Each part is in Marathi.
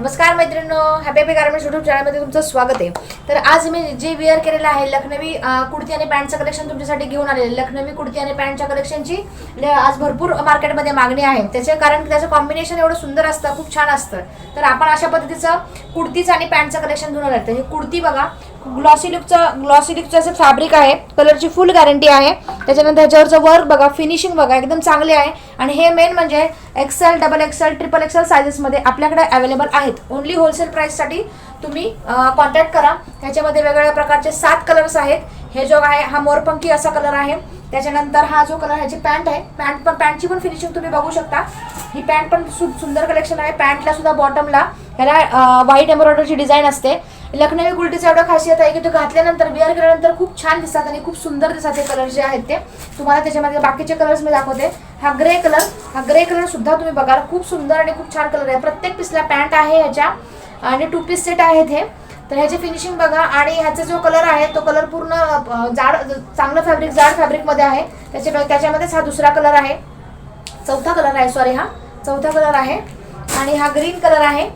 नमस्कार मैत्रिणींनो, हॅपी हॅपी गारमेंट्स यूट्यूब चॅनलमध्ये तुमचं स्वागत आहे। तर आज मी जे वेअर केलेलं आहे लखनवी कुर्ती आणि पॅन्टचं कलेक्शन तुमच्यासाठी घेऊन आलेले। लखनवी कुर्ती आणि पॅन्टच्या कलेक्शनची आज भरपूर मार्केटमध्ये मागणी आहे। त्याचे कारण त्याचं कॉम्बिनेशन एवढं सुंदर असतं, खूप छान असतं। तर आपण अशा पद्धतीचं कुर्तीचं आणि पॅन्टचं कलेक्शन घेऊन आलं। तर ही कुर्ती बघा, ग्लॉसी लुकचं असं फॅब्रिक आहे, कलरची फुल गॅरंटी आहे। त्याच्यानंतर ह्याच्यावरचं वर्क बघा, फिनिशिंग बघा, एकदम चांगली आहे। आणि हे मेन म्हणजे excel, double excel, triple excel साइजेसमध्ये आपल्याकडे अवेलेबल आहेत। ओनली होलसेल प्राइससाठी तुम्ही कॉन्टॅक्ट करा। ह्याच्यामध्ये वेगवेगळ्या प्रकारचे 7 कलर्स आहेत। हे जो आहे हा मोरपंखी असा कलर आहे। त्याच्यानंतर हा जो कलर ह्याची पॅन्ट आहे, पॅन्टची पण फिनिशिंग तुम्ही बघू शकता। ही पॅन्ट पण सुंदर कलेक्शन आहे। पॅन्टला सुद्धा बॉटमला ह्याला व्हाईट एम्ब्रॉयडरीची डिझाईन असते। लखनवी कुर्तीचं एवढं खासियत आहे की तो घातल्यानंतर वेअर केल्यानंतर खूप छान दिसतात आणि खूप सुंदर दिसतात। हे कलर जे आहेत ते तुम्हाला त्याच्यामध्ये बाकीचे कलर्स मी दाखवते। हा ग्रे कलर सुद्धा तुम्ही बघा, खूप सुंदर आणि खूप छान कलर आहे। प्रत्येक पीसला पॅन्ट आहे ह्याच्या आणि 2 पीस सेट आहेत हे। तर ह्याची फिनिशिंग बघा आणि ह्याचा जो कलर आहे तो कलर पूर्ण चांगलं फॅब्रिक, जाड फॅब्रिकमध्ये आहे। त्याच्यामध्येच हा दुसरा कलर आहे, चौथा कलर आहे। आणि हा ग्रीन कलर आहे,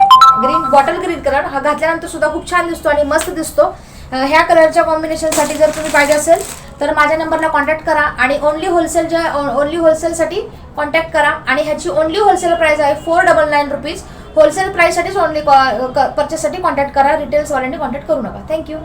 बॉटल ग्रीन कलर। हा घातल्यानंतर सुद्धा खूप छान दिसतो आणि मस्त दिसतो। ह्या कलरच्या कॉम्बिनेशनसाठी जर तुम्ही पाहिजे असेल तर माझ्या नंबरला कॉन्टॅक्ट करा आणि ओनली होलसेलसाठी कॉन्टॅक्ट करा। आणि ह्याची ओनली होलसेल प्राइस आहे 499 रुपीज। होलसेल प्राइससाठीच ओनली परचेससाठी कॉन्टॅक्ट करा, रिटेल्सवाल्यांनी कॉन्टॅक्ट करू नका। थँक्यू।